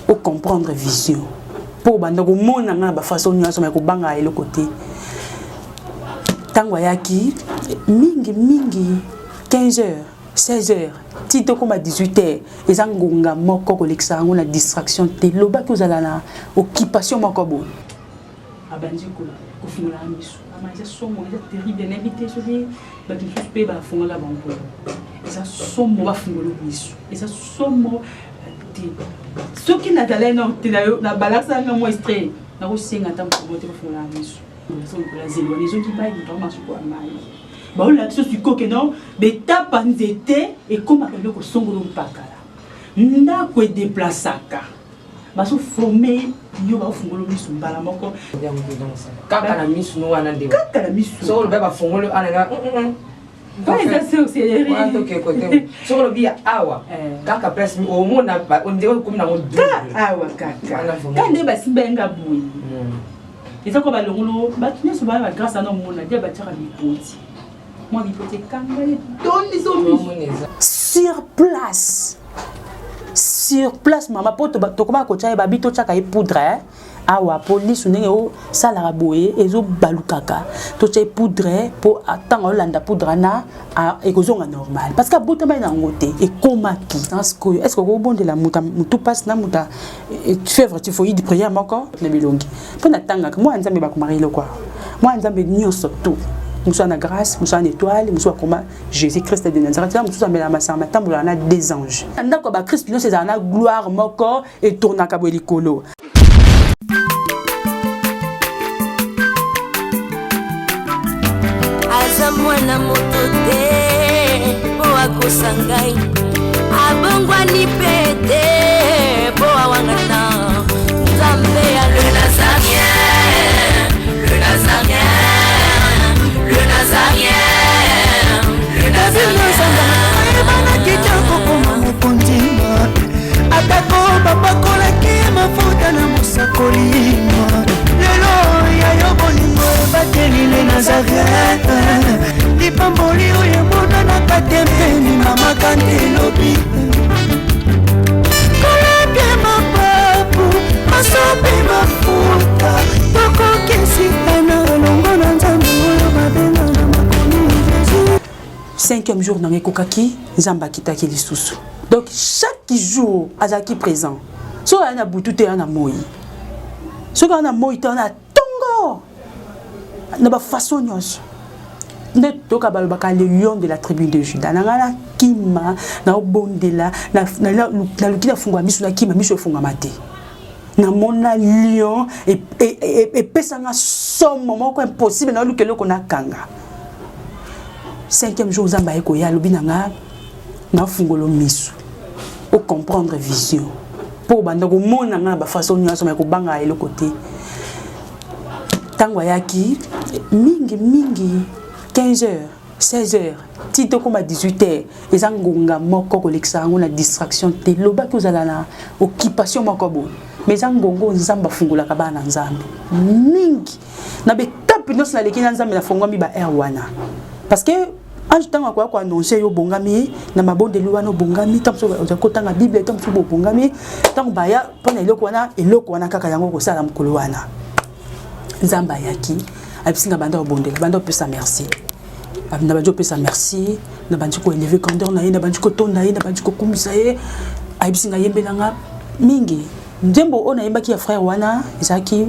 pour comprendre vision. Pour banda ko mona nga ba façon nyonso mais ko banga le côté. Tango yaki mingi 15h, 16h, tito comme à 18h, les angonga moko koleksa ngona distraction te loba ko zala na occupation moko bo. Abandi ko fungula miso. Amanja somo eza terrible n'invité sobi ba tu suspect ba fungula bango. Eza somo ba fungula miso. Eza somo ce qui n'a pas l'air na balance na mo extrait na ko singa tam ko te fungula miso. So la zelo les gens qui baillent dans marché quoi mal. Ba la chose du coque non, mais tapa nzete et comme akelo ko songolo mpakala. Nda ko déplaçaka. Ba so formé yo ba fungolo miso mbala moko. Kaka na miso no wana de. Kaka na miso. So le ba fungolo ana pas ça c'est ouais ok côté. So le bia awa. Kaka place au monde on dit comme na mo. Awa kaka. Kande ba simbenga boui. Et ça, comme le bah, tu n'es pas grâce à nos mots, on a bâtir un hypothèse. Moi, l'hypothèse, quand sur place. Sur place, maman, pour te comment coacher, babi, to chaka poudre, awa, police, ou n'eo, salaraboye, ezo balukaka. To chaka poudre, pour attendre l'anda poudre na, et que zone normal. Parce que bout de main en côté, et comment qui, est-ce que au bon de la mouta, tout passe na mouta, fièvre, tu faut y prier encore, les bilongi. Pour n'attendre que moi, on s'amène pas comme Marie le quoi. Moi, on s'amène nion surtout. Nous sommes en grâce, nous sommes en étoile, nous sommes comme Jésus-Christ de Nazareth. Nous sommes en masse en matin, nous avons des anges. Nous avons Christ, nous avons la gloire, mon corps et tourne à Kaboueli Kolo. Azamwana motote, boa kosangai. Abongwa ni pete, boa wangana. Nzambe ya le Nazarien, le Nazarien. Le Nazarien, le Nazarien. Atako babako la kima futa na musakolima. Lelo ya yobolingo bateli le Nazarien. Lipamboli oyo mona na katempeni mama kantelobi. Kolapye mapapu, masope mafuta. Toko kesitana longo na nzambe oyo babenga na makomi Jésus. 5e jour dans les kokaki, Zamba kitaki lisusu. Donc chaque jour, azaki présent. So ana butu te ana moi. So ana moi te ana tongo. Na ba façon nyos. Ne toka balbaka le lion de la tribu de Juda. Na ngala kima na obondela na lukina fungwa misu na kima misu fungwa mate. Na mona lion et pesanga somme moko impossible na lukelo kona kanga. 5e jour Zamba eko ya lobinanga na fungolo misu. Pour comprendre vision. Pour banda ko mona nga ba façon nyonso mais ko banga le côté. Tango yaki mingi 15h, 16h, tito comme à 18h, les angonga moko koleksa ngona distraction te loba ko zala na occupation moko bo. Mais angongo nzamba fungula ka bana nzambe. Mingi na be tape nos na lekina nzambe na fungwa mi ba erwana. Parce que ange tanga kwa annoncer yo bongami na mabonde luwana bongami tamso kotanga bible tamso bongami tango baya pona eloko wana kaka yango ko sala mkolo wana nzamba yaki abisinga banda obondela banda pesa merci na banjo pesa merci na banjo ko élever grandeur na ye na banjo ko tonda ye na banjo ko kumisa ye abisinga yembelanga mingi ndembo ona yembaki ya frère wana izaki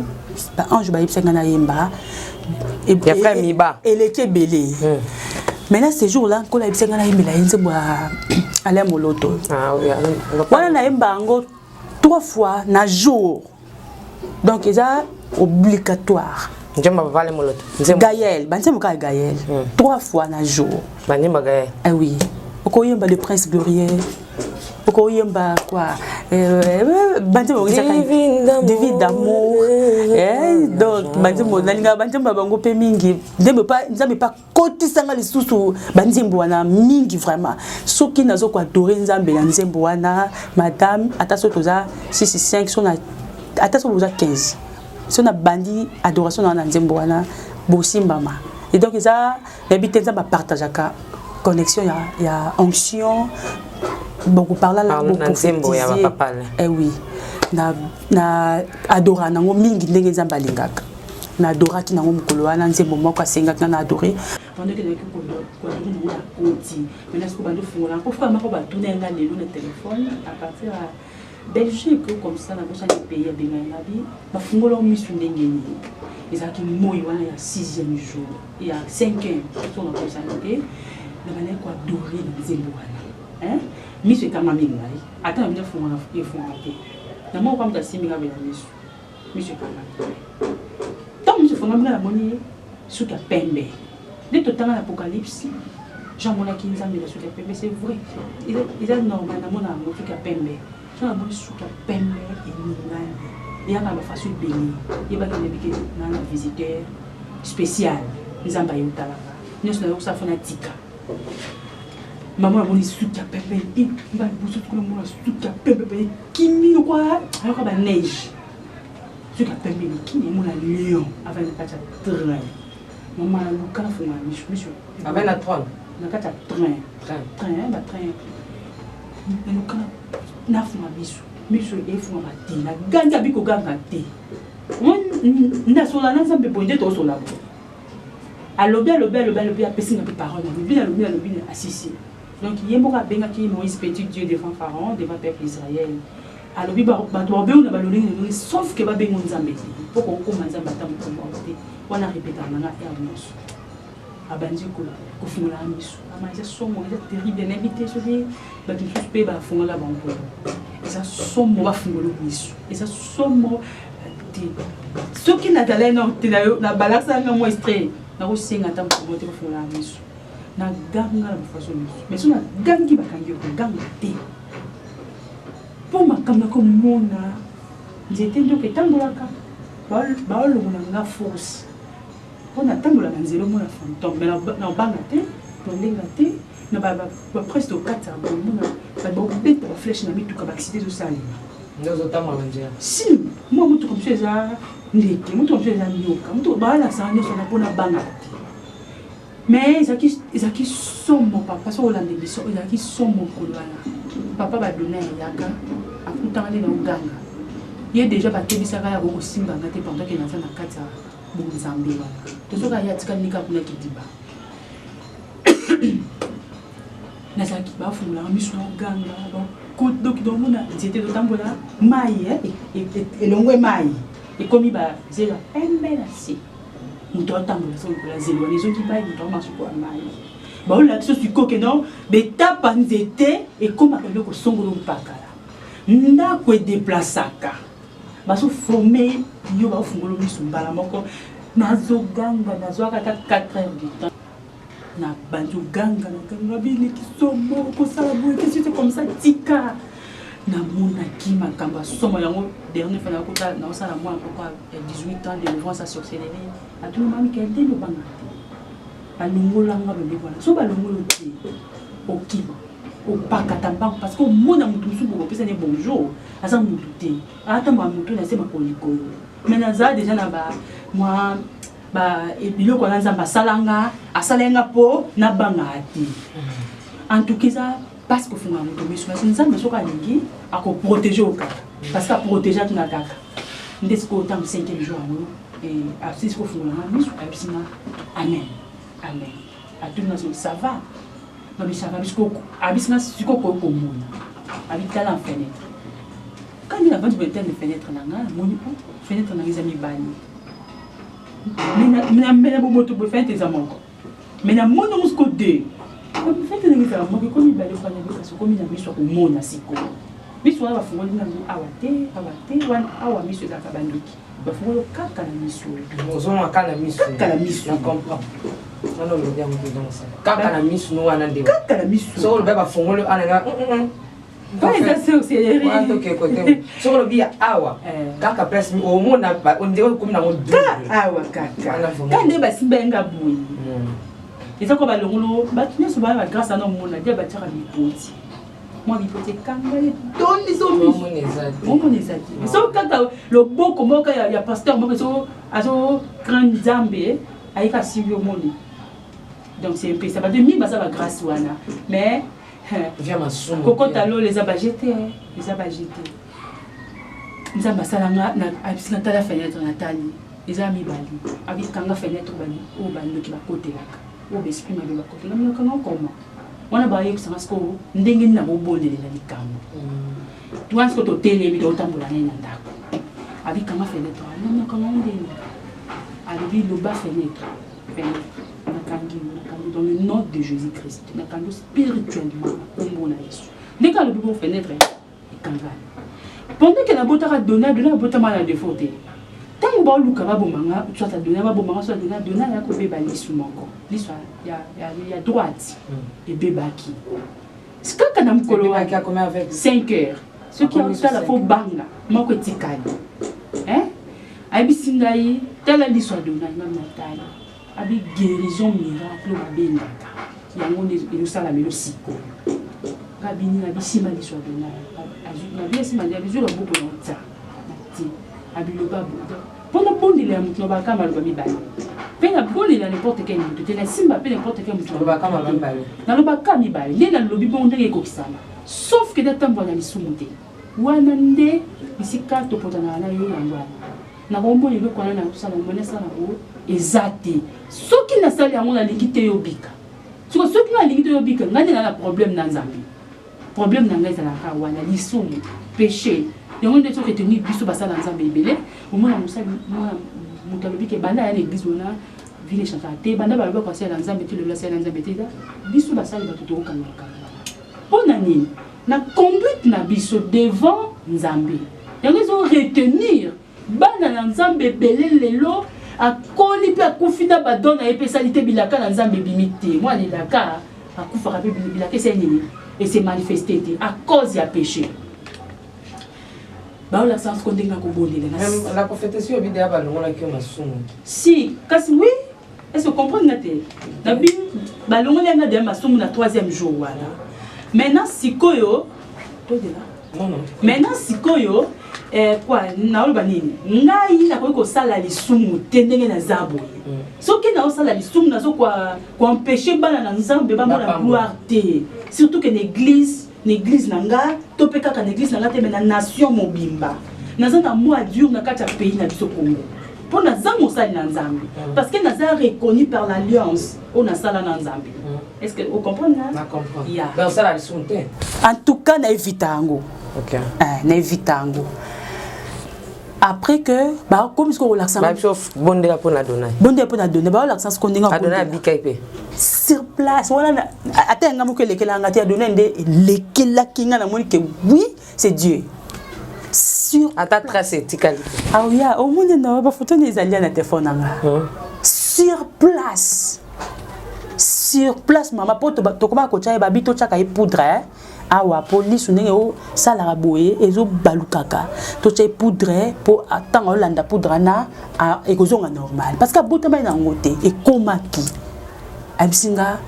ba ange ba yebisanga na yemba et frère Miba eleke belé. Maintenant, ces jours-là, quand il y a Alain Moloto, on 3 fois dans jour. Donc, c'est obligatoire. Gaël, Gaël, 3 fois dans jour. Ah oui. Le prince glorieux. Quoi divine d'amour donc bango pe mingi nzambe pas kotisanga lisusu banzembo wana mingi vraiment soki nazo ko adorer nzambe na nzembo wana madame ataso toza 6 5 sona ataso boza 15 sona bandi adoration na nzembo wana bosimbama et donc ça habiter nzamba partageaka connexion ya onction. Beaucoup parler là, beaucoup prophétiser. Eh oui. na adora nango mingi ndenge nzambe alingaka na adoraki nango mokolo wana nzembo moko asengaki na adoré pendant que naki kodori nango na koti maintenant siko bando fungola mpo fuka mako batuna nga lelo na téléphone à partir à Belgique comme ça na bosa les pays abenga nabi bafungola misu ndenge nini ezaki moi wana ya 6e jour et à 5e sur la personnalité na bana ko adorer na nzembo wana hein misu ekanga mingi ngai ata na bino fungola efungola te na mo kwa mtasimbi ngabe na misu ekanga tant misu fungola na moni suka pembe dès tout temps l'Apocalypse Jean monaki nzambe na suka pembe c'est vrai il est normal na mona mo suka pembe Jean mo suka pembe et il y a ma façon de bénir il y a pas de na visiteur spécial nzamba yotala nous sommes ça fanatique maman mo suka pembe et ba busu ko mo suka pembe kimi quoi alors ba neige suka pembe kimi mo la lion avec le pacha train maman luka na fuma micho avec la trône na kata train ba train luka na fuma miso efuma ba te na ganja biko ganga te na sola na zambe bonde to sola bo alobi apesi na parole alobi assisi donc yemoka benga ki Moïse petit Dieu devant Pharaon devant peuple Israël alobi ba to be na baloli sauf que ba bengo nzambe pour ko ko nzambe tamu ko te wana répéter na na ernos abandi ko fungula miso ama eza somo eza terrible n'habiter sur des ba tout pe ba fungula ba mpo eza somo ba fungula miso eza somo te soki na tala no te na balaksa nga mo extrait na ko senga tamu ko te fungula miso na ganga la façon miso mais so na gangi ba kangi ko ganga te pour makamna ko mona nzete ndo ke tambolaka ba olongona nga force on attend la nzelo mo la fantôme mais na banga te to lenga te na ba presque au 4 ans mona ba bête ba flèche na mituka ba accident zo sali ndozo tamala njia si moi mutu comme ça ndeke mutu comme ça nyoka mutu ba la sanya so na pona banga te mais ezaki somo papa so la ndebiso ezaki somo kolwana papa ba donner yaka akutanga na uganga ye déjà ba tebisaka ya ko simba ngate pendant que na na kata bon nzambe wana tozoka ya tika nika kuna kidiba nazaki ba fungula miso ganga ba ko donc mona c'était de tambola mai et longwe mai et comme ba zela embelasi muto tambola so la zelo les autres ba muto marche pour mai ba o la so siko que non be tapa nzete et comme akelo ko songolo pakala nda ko déplaçaka baso formé yo ba fungolo miso mbala moko nazo ganga nazo aka 4 heures du temps na banjo ganga na ganga bili kisomo ko sala boye que c'était comme ça tika na mona ki makamba somo yango dernier fois na kota na sala moi pourquoi 18 ans de délivrance à sorcellerie à tout le monde qui était le banga balongola nga bebe voilà so balongolo ti okima opakatamba parce que mona mutu subu ko pesa ne bonjour asa mutu te ata ma mutu na sema kolikolo mais naza déjà na ba moi ba biloko na nzamba salanga asalenga po na banga ati en tout cas parce que funga mutu miso mais nzamba soka lingi ako protéger au kaka parce que protéger na kaka ndesko tam 5e jour et après ce que funga miso abisina amen amen à tout le monde ça va. Mais ça va jusqu'au abisna siko ko mona habita la fenêtre quand il a vendu une fenêtre nanga moni po fenêtre na izami bani mais bo moto bo fenêtre za moko mais na mono musko de ko fenêtre na izami moko ko mi bali ko na biso ko mi na biso ko mona siko biso wa fungoli na awate wan awa miso za kabanduki ba fungolo kaka na miso ozoma kala miso je comprends non le bien mutu dans ça kaka na miso no wana de kaka na miso so le ba fungolo ananga pas ça c'est aussi wa to ke côté so le bien awa kaka presse mi o mona on dirait comme na mo awa kaka kande ba simbenga buyi eza ko ba longolo ba tuneso ba grâce à no mona dia ba tira bipoti moi bipoti kanga doni so mi mon ezati so kaka le bon comment ya pasteur mo so azo grand zambe aika sivio moni donc c'est un peu ça va de mi basa ba grâce wana mais vient ma somme coco talo les abajete nzamba salanga na abisina tala fenêtre natali eza mibali abikanga fenêtre bali o bando ki bakotelaka o besprit mabe bakotela mais kanga koma wana ba yekusanga sko ndenge na bobonelela likambo tuansi ko totele bi totambola na ndako abikanga fenêtre na kanga ndenge abi le bas fenêtre dans le nom de Jésus-Christ nakando spirituellement kombo na Yesu ndeka le bon fenêtre ekangana pendant que la bota a donné la bota mal à défaute tant que ba luka ba bomanga soit a donné ba bomanga soit donné ya ko beba lisu moko lisu ya droite et bebaki ce que kana mkolo qui a combien avec 5 heures ce qui a ça la faux banga moko tikali abi singai tala lisu a donné na natali abi guérison miracle ba bengaka yango ne ça la melo siko kabini na bisima lisu a donné na biesi manja bizu la boko nota ti abiloba boda pona bondi la mutu ba kama lo mibali pena bondi la n'importe quel mutu te na simba pe n'importe quel mutu ba kama mibali na lo ba kama mibali le na lobi bonde ko kisama sauf que datambo na lisumuté wana nde bisika to potana na yo ngwana na bombo ni ko na kusala mbona sana ko ezate soki na sali yango na lingite yo bika soki na lingite yo bika ngani na problème na nzambi problème nanga ezala ka wana lisumu péché yango nde soki teni biso basala nzambe ebele omona musali mwana mutalobi ke banda ya l'église wana vile chanta te banda baloba kwa sala nzambe te le sala nzambe te biso basali ba tuto kanga pona nini na conduite na biso devant nzambe yango zo retenir bana na nzambe ebele lelo akoli pe akufida badona epesalité bilaka na nzambe bimite moi les daka akufa pe bilaka c'est nini et c'est manifesté à cause du péché. Bah la sens qu'on dit que la confession vidéo ba longola ki na sumu. Si, kasi oui, est-ce que vous comprenez naté? Na bin ba longola na de masumu na 3e jour wala. Maintenant sikoyo to de là. Non. Maintenant sikoyo quoi na oloba nini? Ngai na ko sala lisumu tendenge na zabo. Soki na osala lisumu na so kwa empêcher bana na nzambe ba mona gloire te. Surtout que l'église nanga topeka ka l'église nanga te na nation mobimba nazana moi dur na kati ya pays na biso Congo pour naza mosali na nzambe parce que naza reconnu par l'alliance on a sala na nzambe. Est-ce que vous comprenez là? Na comprendre. Yeah. Ben ça la sunte. En tout cas na evitango. OK. Na evitango. Après que bah comme ce qu'on relaxe ba sauf bonde la pour la donner ba relaxe ce qu'on dit a donner bikaipe sur place voilà attends ngamo que lekela ngati a donner nde lekela kinga na moni que oui c'est Dieu sur ata tracé tikali ah oui au monde na ba photo des aliens na téléphone nga sur place mama poto to koma ko tshaya ba bito tshaka e poudre awa police ndenge o sala boye ezo balukaka to tshaya poudre pour attendre landa poudre na ekozonga normal parce que bota ba na ngote e komaki abisinga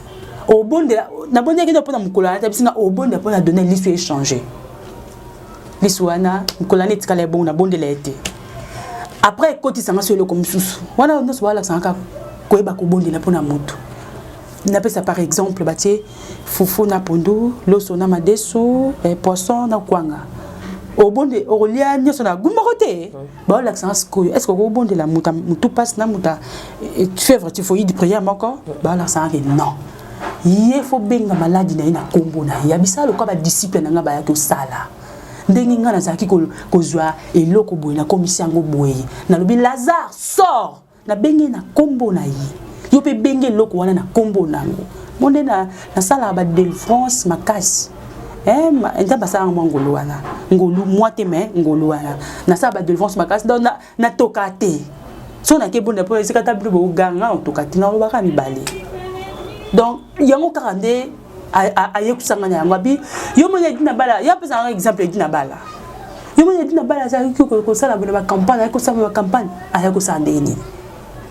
au bonde na bonde ke to na mukola na abisinga au bonde pour na donner l'issue échanger l'iswana mukola ne tikala bon na bonde la été après koti sanga sur le comme susu wana no so wala sanga ko eba ko bonde na pona moto n'appelle ça par exemple batie fufu na pondu loso na madeso poisson na kwanga au bonde olia nyoso na gumorote ba l'accent skoyo est-ce que au bonde la mutu passe na muta fièvre typhoïde prière encore ba l'accent non il faut benga maladie na ina kombo na ya bisalo kwa ba disciple na ngaba ya ko sala ndenge ngana zaki ko zwa eloko boye na komisi yango boye na lobi Lazare sort na bengi na kombo na yi yo pe benge loko wana na kombo nango monde na sala ba délivrance makasi nda basala ngolo wana ngolu moite mais ngolo wana na sala ba délivrance makasi donc na tokate so na ke bonde po esika ta bibo ganga tokate na lo baka mibale donc yango karande aye kusanga na yango abi yo mona dina bala ya pesa un exemple dina bala yo mona dina bala za ko sala ba campagne ko sala ba campagne aya ko sandeni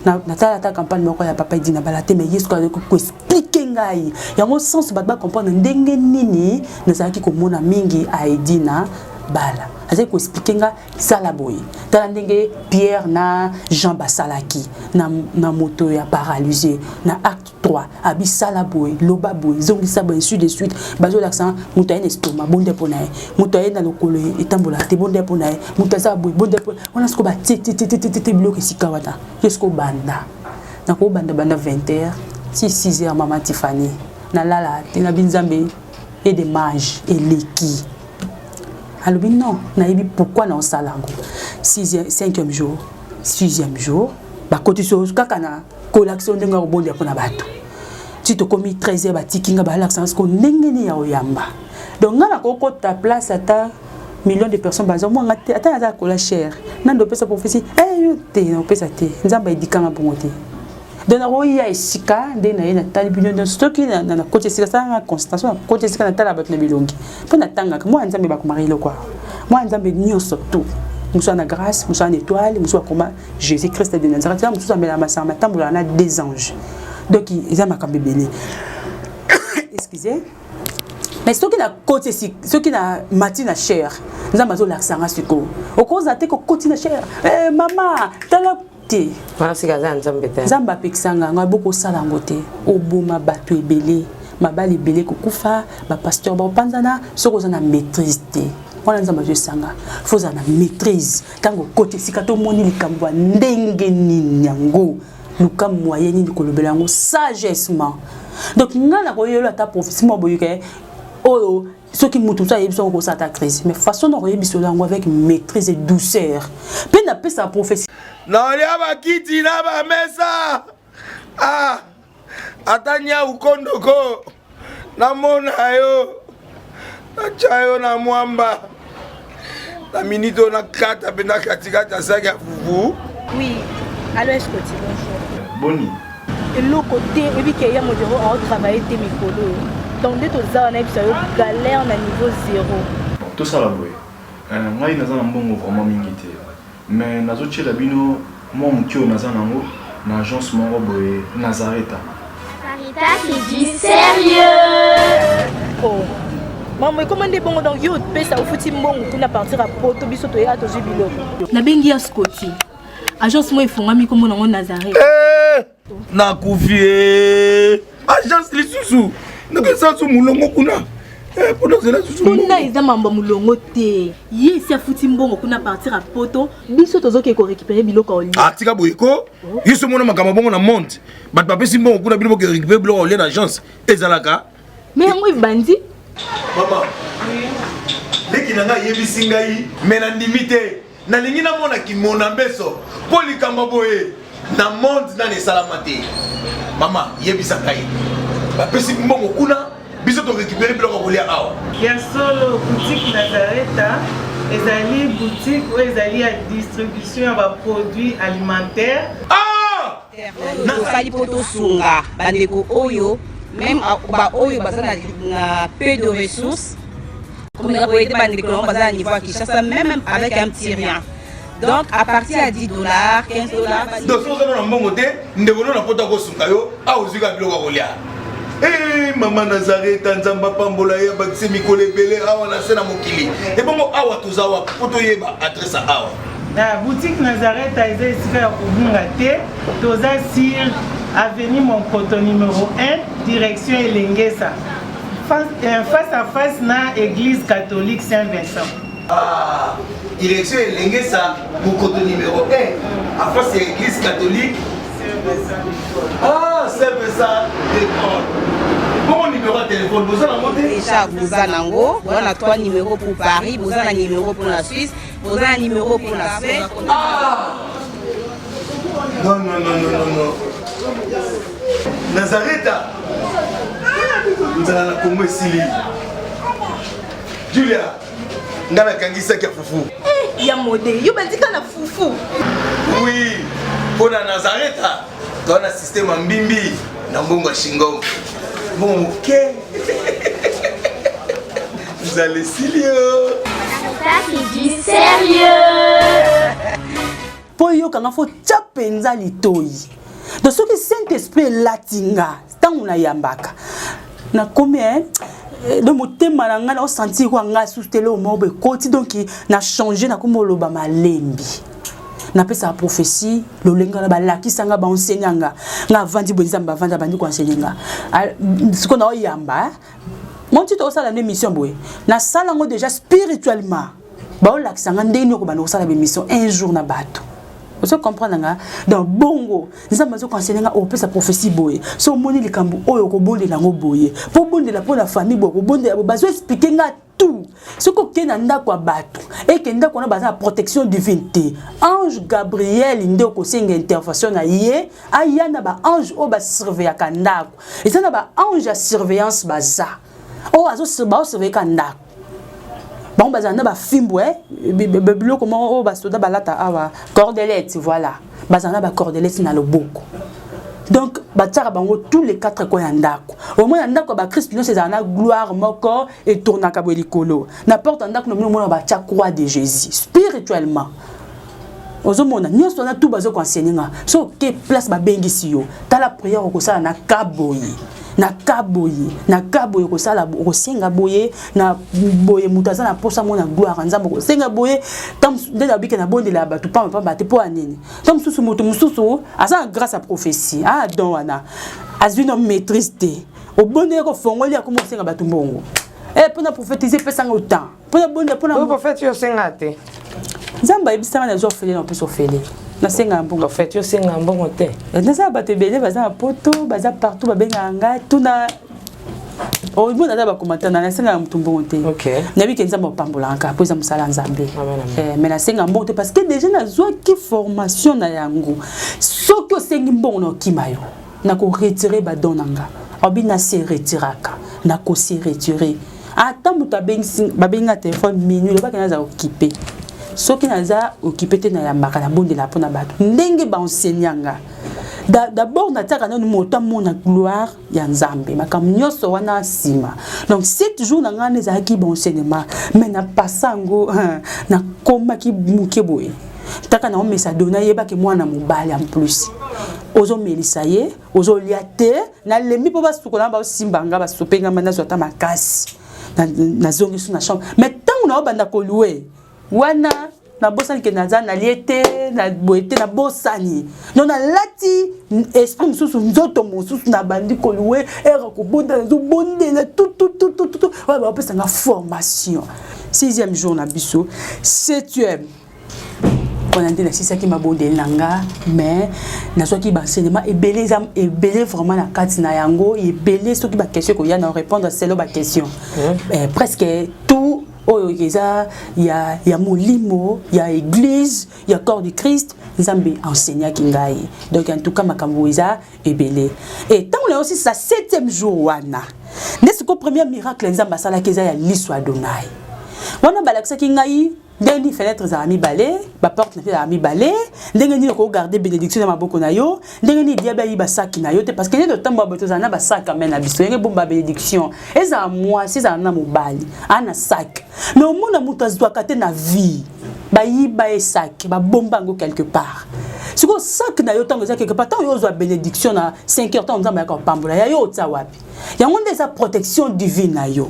na ta campagne moko ya papa dina bala te mais yesu ko expliquer ngai yango sens ba comprendre ndenge nini na zaki ko mona mingi a edina bala azali ko expliquer nga sala boye tala ndenge Pierre na Jean basalaki na moto ya paralysé na acte 3 abi sala boye loba boye zongisa ba ainsi de suite bazo l'accent moto ya estomac bonde pona moto ya na lokolo etambola te bonde pona moto za boye bonde pona on a ce ko ba ti bloqué sikawata jusqu'au banda na ko banda 20h 6h maman Tiffany na lala tina binzambe et des mages et l'équi. Alors non, naïbi pourquoi non salango 5e jour, 6e jour, ba côté chose kakana collection de ngabondia pona bato. Tu te commis 13h ba tikinga ba l'accent ko ndengeni ya oyamba. Donc ngana ko ta place ata millions de personnes bazo moi ngate ata za kola cher. Nando pesa prophétie eh te no pesa te. Nzamba idikanga bongote. Donc il esika de na ina tali bilon de stock na côté sika ça constance côté sika na tala batna bilongi pona tanga moi nzambe ba kumarilo quoi moi nzambe nyonso tout muso na grâce muso na étoile muso comme Jésus Christ de Nazareth muso na ma sama tambola na des anges donc ils ama kambebele excusez mais ce qui na côté ce qui na matina cher nzamba zo l'accent siko au cause ate ko côté na cher eh maman tala Zamba pexanga nga boko sala ngote oboma bato ebele mabali ebele kokufa ba pasteur ba panzana soko za na maîtrise te wana nzamba je sanga foza na maîtrise tango côté sikato moni likambo ndenge nini yango luka moyen ni kolobela ngo sagessement donc ngala ko yelo ata prophétie mo boyuke oh ce qui mutu ça yebso ko sa ta crise mais façon de yebiso lango avec maîtrise et douceur pe na pe sa prophétie na lia bakiti na ba mesa ah atanya ukondoko na mona yo na chayo na mwamba na minito na kata pena katikata saka fufu oui alors est-ce que tu bonjour boni et le côté et puis qu'il y a mon bureau à travailler tes micros donc dès que ça on a eu galère na niveau 0 tout ça la boy ngai naza na mbongo vraiment mingi te mais nazotiela bino moi mokio naza nango na agence moko boye Nazareta. Caritas c'est du sérieux. Oh maman comment des bongo donc yo pesa au futi mbongo kuna partir à poto biso to ya to jibilo na bengi ya Scotty agence moi ifungami comme nango Nazareta na kufie agence lisusu ndeke sansu mulongo kuna pour nous là tout monde na eza mamba mulongo te yesi afuti mbongo kuna partir à poto biso tozoke ko récupérer biloko oli ah tika boyeko yeso mona makamba bongo na monte bat papesi mbongo kuna biloko récupérer biloko oli na agence ezalaka mais yango bandi mama leki nanga yebisi ngai mais na ndimite na lingi na mona kimona mbeso po likamba boye na monte na nesalama te mama yebisa ngai bapesi mbongo kuna biso to récupérer biloko kolia awa ya solo boutique Nazareta ezali boutique ou ezali ya distribution ya ba produits alimentaires ah nakosali po tosunga bandeko oyo même ba oyo baza na peu de ressources comme na boyede bandeko no baza na niveau à Kinshasa même avec un petit rien donc à partir à $10 $15 donc so na mbongo te ndeko no na pota ko sunga yo awuzika biloko kolia eh mama Nazareta nzamba pambola ya bakise mikolo ebele awa na sena mokili et bongo awa tozawa poto yeba adresse awa la boutique Nazareta eza esika ya kobunga te toza sur avenue Monkoto numéro 1 direction Elengesa face à face na église catholique Saint-Vincent ah direction Elengesa Monkoto numéro 1 à face à église catholique ah c'est ça d'accord. Bon numéro de téléphone, vous avez monté déjà vous avez nango, vous avez 3 numéros pour Paris, vous avez un numéro pour la Suisse, vous avez un numéro pour la Suède. Ah non. Nazareta. Vous allez la Congo Sili. Julia, ngana kangisa kia fufu. Eh, ya modé, yo bandika na fufu. Oui, pour la Nazareta, tu as un système en bimbi, na mbongo shingo. Bon, ok. Vous allez sérieux. Caritas c'est du sérieux. Po yo kanga fo tchapenza litoi. Donc ce que Saint-Esprit latinga, tango na yambaka. Na combien le motema na nga na senti ko nga soustele au mobe koti donc na changer na ko moloba malembi na pesa prophétie lo lenga na ba lakisanga ba enseignanga nga vandi bonzamba vanda bandi ko enseignanga siko na oyamba mon titre au sala mission boy na sala ngo déjà spirituellement ba o lakisanga ndeni ko ba no sala mission un jour na bato. Vous comprenez dans bongo nous avons conseillé au pesa prophétie boye so moni likambo oyo ko bonde la ngo boye pour bonde la pour la famille boko bonde bazo expliquer nga tout ce ko kena ndako bato et que ndako na baza protection divine te ange Gabriel inde ko senga intervention na ye ayana ba ange o ba surveiller ka ndako et ça na ba ange à surveillance baza o azo surveiller ka ndako. Bon, bazana ba fimbo beblo comment o basoda balata awa cordelette voilà bazana ba cordelette na loboko donc batara bango tous les quatre ko yandako au moins yandako ba Christ no c'est na gloire moko et tourna ka bolikolo n'importe ndako no mona ba tia croix de Jésus spirituellement ozomona nyonso na tout bazo enseigner so ke place ba bengisi yo ta la prière ko sala na kaboyi na kaboye ko sala ko senga boye na boye mutaza na posa mona gloire nzambo ko senga boye tam de la bike na bonde la batu pa te po anini tam susu moto mususu asa grâce à prophétie ah don wana azino maîtrise te au bonde ko fongoli ko mo senga batu mbongo pour na prophétiser pesa autant pour na bonde pour na prophète yo senga te nzamba ibisama na zo fele na peso fele na senga mbongo en fait yo senga mbongo te na sa bato belé baza poto baza partout babenga nga tuna o bona da ba commentaire na senga mbongo te OK na bi kenza mo pambola nka poza musala nzambe mais na senga mbongo te parce que déjà na zo ki formation na yango soki o sengi mbongo no kimayo na ko retirer ba donanga obi na se retiraka na ko se retirer ata muta babenga téléphone minute le ba kana za occupé soki naza occupé te na yambaka na bonde la pona bato ndenge ba enseignanga d'abord nataka na moto mona gloire ya nzambe makam nyoso wana sima donc 7 jours na ngane za ki bon enseignement mais na pasango na koma ki muke boye taka na o mesa dona yeba ke mwana mobali en plus ozo melisa ye ozo liate na lembi po ba sukola ba simbanga ba sopenga mana zota makasi na zongi su na chambre mais tant na banda ko louer wana na bosani ke naza na liete na boete na bosani non na lati esprit mususu nzoto mususu na bandi ko louer era ko bonda na zo bondela tout wa ba pesa na formation 6e jour na biso 7e on a dit la sisa qui m'a bondé nanga mais na so ki ba enseignement et belé vraiment na kati na yango et belé so ki ba question ko ya na répondre à celle ba question presque tout. Il y a Molimo, il y a Église, il y a Corps du Christ, Nzambe enseignant Kingai. Donc en tout cas, Makamouiza est belé. Et tant on est aussi sa 7e jour, wana. N'est-ce que le premier miracle, Nzamba Sala Keza ya l'histoire d'Onai. Wana balaksa Kingai, dès fenêtre za ami balé, ba porte na ami balé, ndenge ni ko garder bénédiction na maboko na yo, ndenge ni diaba yi ba sac na yo te parce que ne temps ba botozana ba sac amène na biso, ngé bomba bénédiction. Eza moi, c'est za na mobali, ana sac. Mais au monde mutu azwa kate na vie. Ba yi ba e sac, ba bomba ngo quelque part. Si ko sac na yo tango za quelque part, tant yo zo bénédiction na 5 heures temps nzamba ka pambola ya yo tsa wapi. Ya ngonde za protection divine na yo.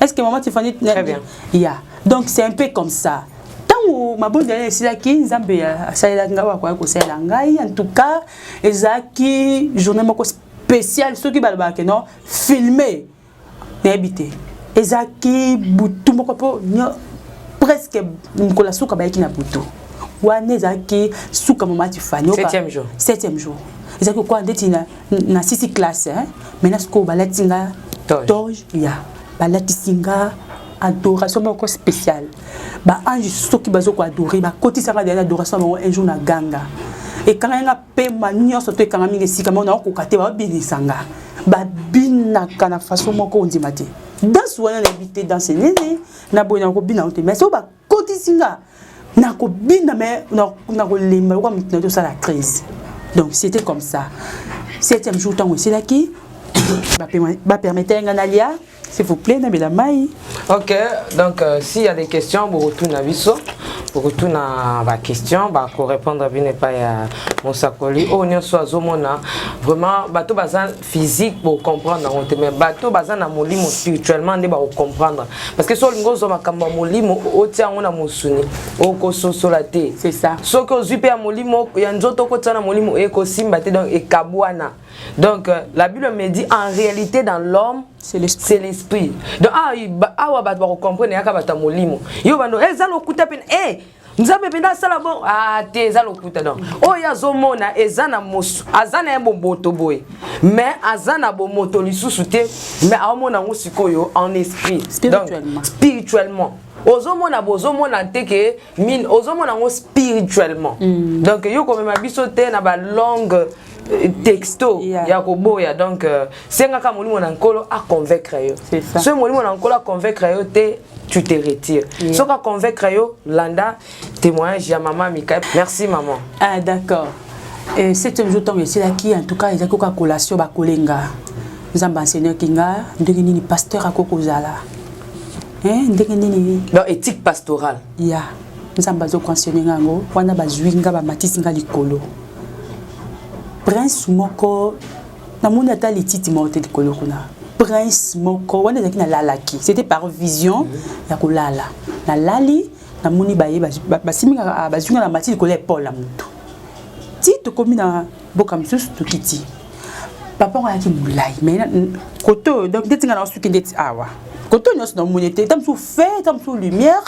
Est-ce que maman Tiffany très bien. Yeah. Donc c'est un peu comme ça. Tant ma bonne dernière c'est là qui nzambe ça ngawa kwa ko sela ngai en tout cas ezaki journée moko spéciale ceux qui balba que non filmer n'habiter ezaki butu moko po presque nkola suka ba na butu wana ezaki suka maman Tiffany 7e jour 7e jour ezaki quoi ndeti na 6 classe hein maintenant ce ko balatinga toge ya balatisinga adoration moko spéciale ba ange soki bazo ko adorer ba kotisanga de adoration bango un jour na ganga et quand nga pe manyo soto kanga mingi sika mona ko kate ba binisanga ba binaka na façon moko ondimate dans wana na invité dans nene na boina ko bina ote mais so ba kotisinga na ko bina mais na ko limba ko mutna to sala crise donc c'était comme ça 7e jour tant c'est là qui ba permettre nganalia. S'il vous plaît, Nabila Maï. Ok, donc s'il y a des questions, vous retournez à Visso. retourna ma question pour répondre bien pas ya Mosakoli on est soit zomona vraiment bateau bazan physique pour comprendre mais bateau bazan na molimo spirituellement ne ba comprendre parce que so lingo zo makamba molimo otia on na mosuni oko sosolaté c'est ça so ko zupe ya molimo ya nzoto ko tsana molimo e ko simba te donc e kabwana donc la Bible me dit en réalité dans l'homme c'est l'esprit donc awa ba comprendre ya ka bata molimo yo bando ezalo kuta pen nzambe penda sala bon te ezalo kuta donc oya zomona ezana mosu azana ya bomoto boy mais azana bomoto lisusu te mais aomona ngosikoyo en esprit spirituellement ozomona bozomona te ke min ozomona ngo spirituellement donc yo comme ma biso te na ba longue texto ya koboya donc senga ka molimo na nkolo a convaincre yo ce molimo na nkolo a convaincre yo te tu te retires ce qu'a convaincre yo landa témoignage ya maman Mikaël merci maman d'accord et c'est jour tombe c'est là qui en tout cas ils a koka collation ba kolenga nzamba enseigneur kinga ndenge nini pasteur akokozala ndenge nini donc éthique pastorale nzamba zo conseiller ngango wana bazwinga ba matisi nga likolo prince moko na moni ata lititi mote likolo kuna prince moko wana ezaki na lalaki c'était par vision ya kolala na lali na moni baye basimika bazwinga na matisi likolo épaule la mutu ti tokomi na boka misusu tokiti papa ayaki mulai mais koto donc ndetinga na suki ndeti awa koto nyonso na moni te tam sous feu tam sous lumière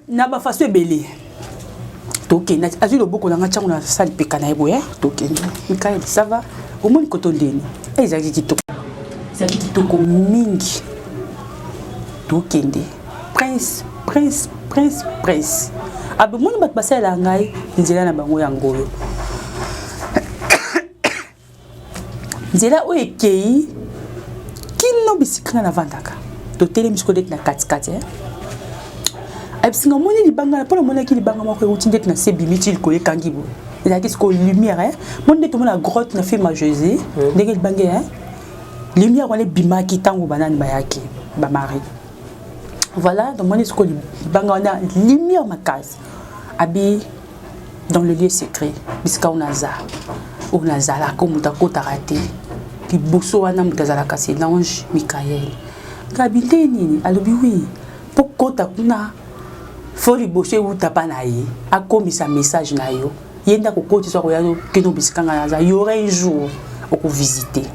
na ba façon ebele toke na azui loboko na chango na sali peka na eboye toke Mikaël ça va au moins koto ndeni ezaki kitoko mingi tokende prince abomoni bato basala ngai nzela na bango ya ngoyo nzela oyo ekei kino bisika na vandaka totelemi sikoleki na katikati abisinga moni libanga pona mona ki libanga moko euti ndeti na sebimiti likolo ekangi bo ezalaki siko lumière moni ndeti omona grotte na film ya Jésus ndenge libanga lumière wana ebimaki ntango banani bayaki bamari voilà donc moni siko libanga wana lumière makasi abi dans le lieu secret bisika onazalaka moto akotaka te liboso wana moto azalaka c'est l'ange Mikaël ngabi nde nini alobi wi mpo kota kuna fo liboso euta pa na ye akomisa message na yo ye nda kokotisa koya keno bisika nga naza y aurait un jour okovisite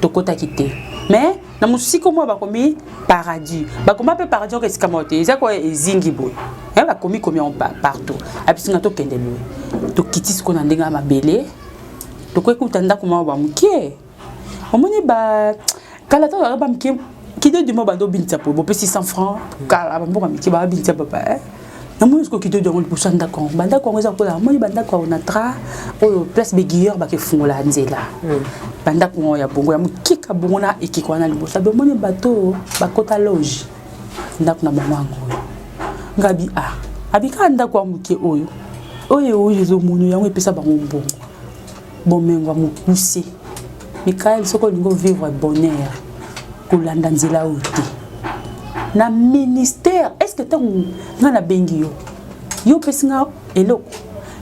tokotaki te mais na mosusi komo bakomi paradis bakoma mpe paradis oko esika moko te eza koya ezingi boye bakomi komi partout abisinga tokende loye tokiti siko na ndenge ya mabele tokokuta ndako moko bamokie omoni kala to bamokie kido du mo bando binta po bo 600 francs kala bamboka miki ba binta papa na mo esko kido de pour sanda kon banda ko ngeza ko la mo banda ko na tra o place beguilleur ba ke fungola nzela banda ko ya bongo ya mukika bongo na ekiko na libosa be mo bato bakota loge ndako na mamango ngabi abika ndako muke oyo zo munu yango epesa bango mbongo bomengo mukuse Mikaël soko lingo vivre bonheur kolanda nzela ote na ministère est-ce que tango ngana bengi yo pesinga eloko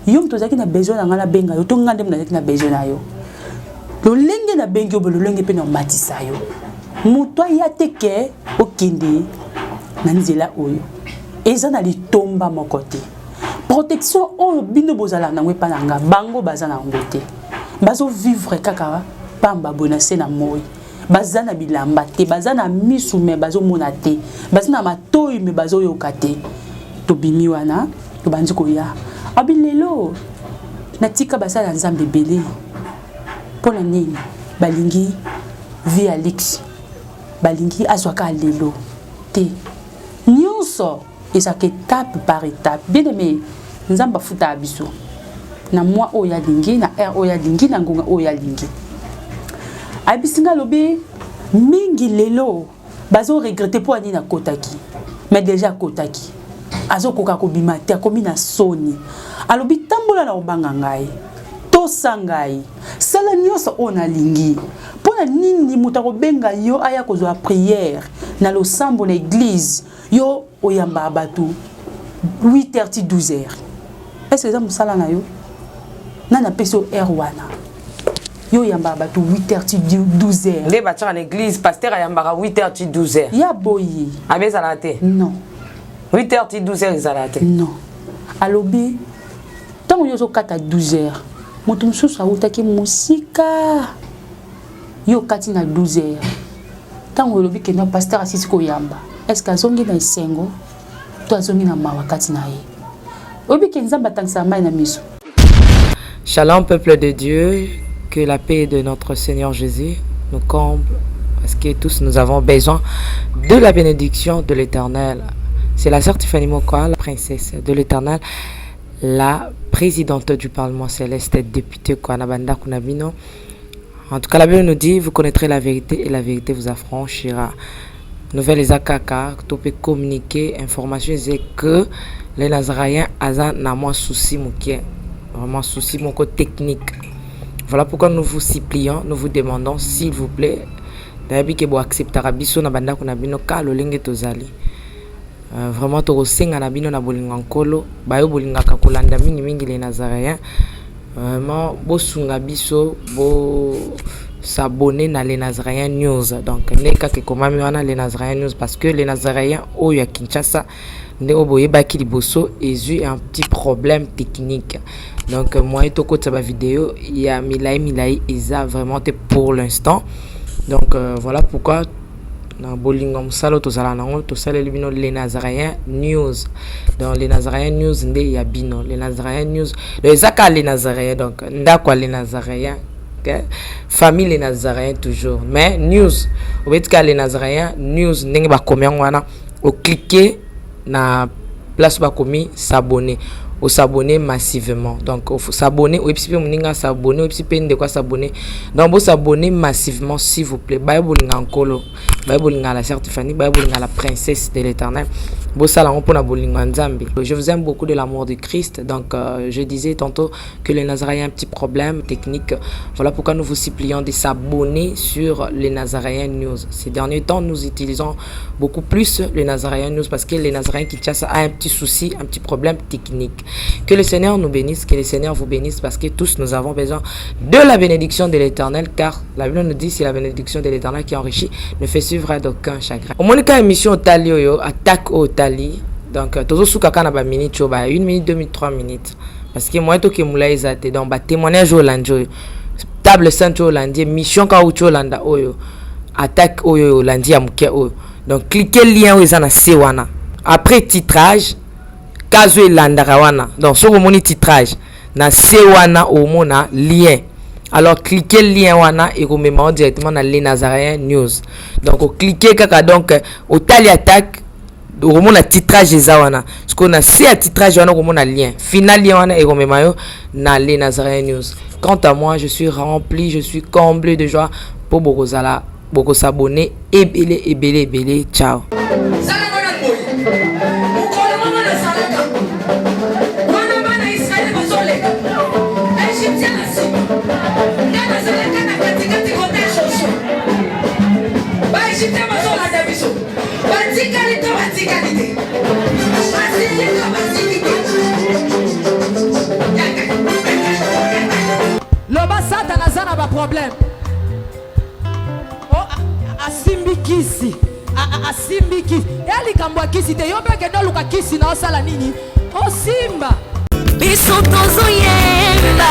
yo mtozaki na besoin na ngana benga yo to ngande mnazaki na besoin na yo lolenge na bengi yo lolenge pe na matisa yo muto ya teke okende na nzela oyo eza na litomba mokote protection oyo bino bozala na ngwe pa na nga bango baza na ngote bazo vivre kaka pamba bonase na moi bazana bilamba te bazana misu me bazomona te bazana matoyi me bazoyoka te tobimi wana tobandi koya abilelo natika basala nzambe belé pona nini balingi vie Alix balingi azwaka lelo te nyonso ezaka étape par étape bien aimé nzamba futa abiso na moi oya lingi na oya lingi na ngonga oya lingi abisinga lobi mingi lelo bazo regretter pour ani na kotaki mais déjà kotaki azo koka ko bimate akomi na soni alobi tambola na obanga ngai to sangai sala nyoso ona lingi pona nini mutako benga yo aya kozwa prière na losambo na église yo oyamba abatu 8h ti 12h. Est-ce que ça mosala na yo? Nana peso wana. Yo yamba bato 8h ti 12h. Les bâtiment en église, pasteur yamba 8h ti 12h. Ya boyi. Abe salate? Non. 8h ti 12h salate? Non. Alobi tant yo zo kata 12h. Moto mususu awutaki musika. Yo kati na 12h. Tant olobi ke na pasteur asisi ko yamba. Est-ce que azongi na isengo? To azongi na mawa kati na ye. Obi ke nzamba tangisa mai na miso. Shalom peuple de Dieu, que la paix de notre Seigneur Jésus nous comble, parce que tous nous avons besoin de la bénédiction de l'Éternel. C'est la sœur Tiffany Mokoa, la princesse de l'Éternel, la présidente du Parlement céleste, députée Kwanabanda Kunabino. En tout cas, la Bible nous dit, vous connaîtrez la vérité et la vérité vous affranchira. Nouvelle Ezakaka, tu peux communiquer, information, c'est que les Nazaréens ont moins souci, vraiment souci, mon côté technique. Voilà pourquoi nous vous supplions, nous vous demandons, s'il vous plaît, d'ailleurs que vous acceptez Rabiso na banda kuna bino ka lolenge tozali. Vraiment to senga na bino na bolinga nkolo, bayo bolinga ka kolanda mingi les Nazaréens. Vraiment bo sunga biso bo s'abonner na les Nazaréens News. Donc neka ke komami wana les Nazaréens News parce que les Nazaréens au ya Kinshasa ne oboye baki liboso et un petit problème technique. Donc moi et toko taba vidéo il y a milai eza vraiment pour l'instant. Donc voilà pourquoi na bolinga musalo tozala nango tosala libino les Nazaréens News. Dans les Nazaréens News ndé ya bino les Nazaréens News les zaka les Nazaréens donc ndakwa les Nazaréens okay? Famille les Nazaréens toujours mais news obetika les Nazaréens News ndenge ba komya wana o cliquer na place ba komi s'abonner au s'abonner massivement donc il faut s'abonner au epipe moninga s'abonner au epipe de quoi s'abonner donc vous s'abonner massivement s'il vous plaît bible ngakolo bible ngala certifié bible ngala princesse de l'Éternel bosala on pona bolinga nzambe. Je vous aime beaucoup de l'amour de Christ. Donc je disais tantôt que les Nazaréens ont un petit problème technique. Voilà pourquoi nous vous supplions de s'abonner sur les Nazaréens News. Ces derniers temps nous utilisons beaucoup plus les Nazaréens News parce que les Nazaréens Kinshasa a un petit souci, un petit problème technique. Que le Seigneur nous bénisse, que le Seigneur vous bénisse parce que tous nous avons besoin de la bénédiction de l'Éternel car la Bible nous dit c'est la bénédiction de l'Éternel qui enrichit ne fait suivre d'aucun chagrin. Au moins émission Talio attaque au donc toujours sous kaka na ba minute cho ba 1 minute 2 minutes 3 minutes parce que moi to ke mula ezate donc ba témoignage au lanjo table centre au lundi mission ka ucho landa oyo attaque oyo lundi ya muke oyo donc cliquez lien oyo na sewana après titrage kazo landa wana donc so moni titrage na sewana au mona lien alors cliquez lien wana et vous mettez directement dans les Nazaréens News donc cliquez kaka donc au tali attaque au moment la titrage ezawana ce qu'on a c'est à titrage wana au moment la lien final lien wana et comme mayo na les Nazaréens News. Quant à moi je suis rempli, je suis comblé de joie pour bokozala boko s'abonner et belé ciao. Loba Satan azana ba problème. Oh asimbi kisi. Asimbi kisi. Yali kambwa kisi te yobe ke no luka kisi na osala nini? O simba. Biso tozo yemba.